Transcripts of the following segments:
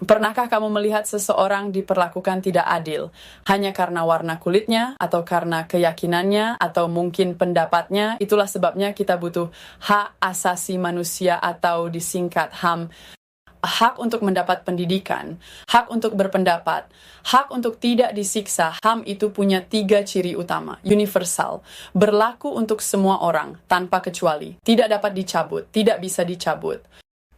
Pernahkah kamu melihat seseorang diperlakukan tidak adil hanya karena warna kulitnya atau karena keyakinannya atau mungkin pendapatnya? Itulah sebabnya kita butuh hak asasi manusia atau disingkat HAM. Hak untuk mendapat pendidikan, hak untuk berpendapat, hak untuk tidak disiksa. HAM itu punya 3 ciri utama, universal, berlaku untuk semua orang tanpa kecuali, tidak dapat dicabut, tidak bisa dicabut.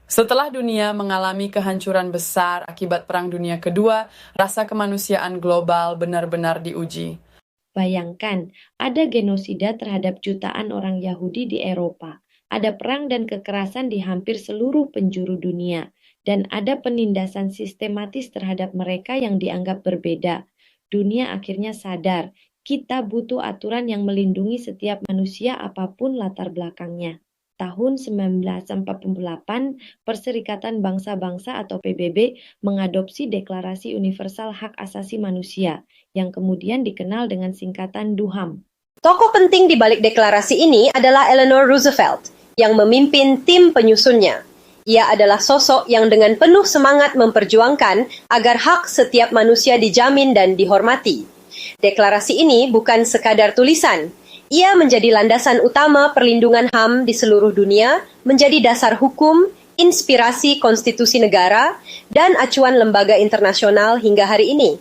Setelah dunia mengalami kehancuran besar akibat Perang Dunia Kedua, rasa kemanusiaan global benar-benar diuji. Bayangkan, ada genosida terhadap jutaan orang Yahudi di Eropa, ada perang dan kekerasan di hampir seluruh penjuru dunia, dan ada penindasan sistematis terhadap mereka yang dianggap berbeda. Dunia akhirnya sadar, kita butuh aturan yang melindungi setiap manusia apapun latar belakangnya. Tahun 1948, Perserikatan Bangsa-Bangsa atau PBB mengadopsi Deklarasi Universal Hak Asasi Manusia, yang kemudian dikenal dengan singkatan DUHAM. Tokoh penting di balik deklarasi ini adalah Eleanor Roosevelt, yang memimpin tim penyusunnya. Ia adalah sosok yang dengan penuh semangat memperjuangkan agar hak setiap manusia dijamin dan dihormati. Deklarasi ini bukan sekadar tulisan. Ia menjadi landasan utama perlindungan HAM di seluruh dunia, menjadi dasar hukum, inspirasi konstitusi negara, dan acuan lembaga internasional hingga hari ini.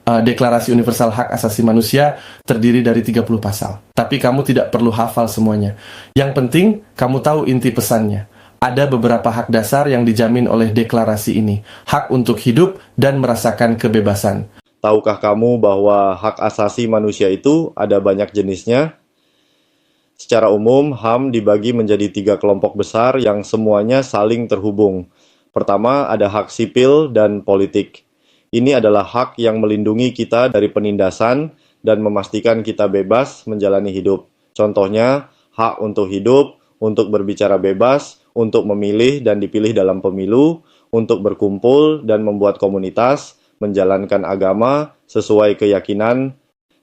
Deklarasi Universal Hak Asasi Manusia terdiri dari 30 pasal. Tapi kamu tidak perlu hafal semuanya. Yang penting, kamu tahu inti pesannya. Ada beberapa hak dasar yang dijamin oleh deklarasi ini. Hak untuk hidup dan merasakan kebebasan. Tahukah kamu bahwa hak asasi manusia itu ada banyak jenisnya? Secara umum, HAM dibagi menjadi 3 kelompok besar yang semuanya saling terhubung. Pertama, ada hak sipil dan politik. Ini adalah hak yang melindungi kita dari penindasan dan memastikan kita bebas menjalani hidup. Contohnya, hak untuk hidup, untuk berbicara bebas, untuk memilih dan dipilih dalam pemilu, untuk berkumpul dan membuat komunitas, menjalankan agama sesuai keyakinan.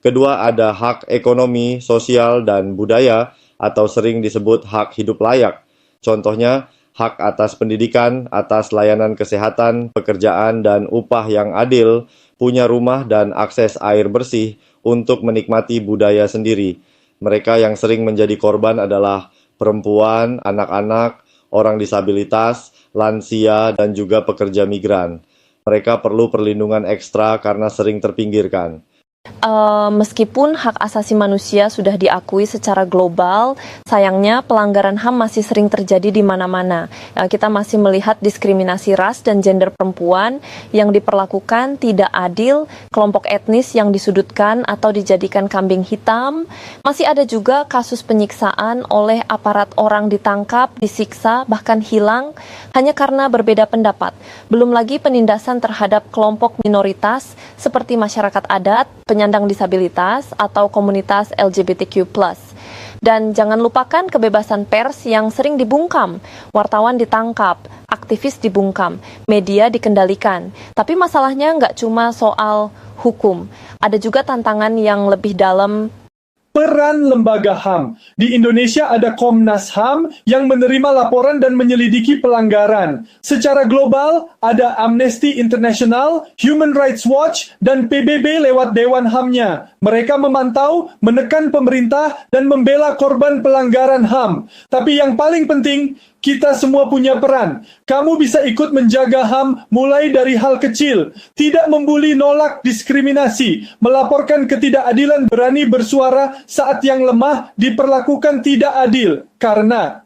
Kedua, ada hak ekonomi, sosial, dan budaya atau sering disebut hak hidup layak. Contohnya, hak atas pendidikan, atas layanan kesehatan, pekerjaan, dan upah yang adil, punya rumah dan akses air bersih untuk menikmati budaya sendiri. Mereka yang sering menjadi korban adalah perempuan, anak-anak, orang disabilitas, lansia, dan juga pekerja migran. Mereka perlu perlindungan ekstra karena sering terpinggirkan. Meskipun hak asasi manusia sudah diakui secara global, sayangnya pelanggaran HAM masih sering terjadi di mana-mana. Kita masih melihat diskriminasi ras dan gender perempuan yang diperlakukan tidak adil, kelompok etnis yang disudutkan atau dijadikan kambing hitam. Masih ada juga kasus penyiksaan oleh aparat, orang ditangkap, disiksa, bahkan hilang hanya karena berbeda pendapat. Belum lagi penindasan terhadap kelompok minoritas seperti masyarakat adat, penyandang disabilitas, atau komunitas LGBTQ+. Dan jangan lupakan kebebasan pers yang sering dibungkam, wartawan ditangkap, aktivis dibungkam, media dikendalikan. Tapi masalahnya nggak cuma soal hukum, ada juga tantangan yang lebih dalam. Peran lembaga HAM. Di Indonesia ada Komnas HAM yang menerima laporan dan menyelidiki pelanggaran. Secara global, ada Amnesty International, Human Rights Watch, dan PBB lewat Dewan HAM-nya. Mereka memantau, menekan pemerintah, dan membela korban pelanggaran HAM. Tapi yang paling penting, kita semua punya peran. Kamu bisa ikut menjaga HAM mulai dari hal kecil. Tidak membuli, nolak diskriminasi. Melaporkan ketidakadilan, berani bersuara saat yang lemah diperlakukan tidak adil. Karena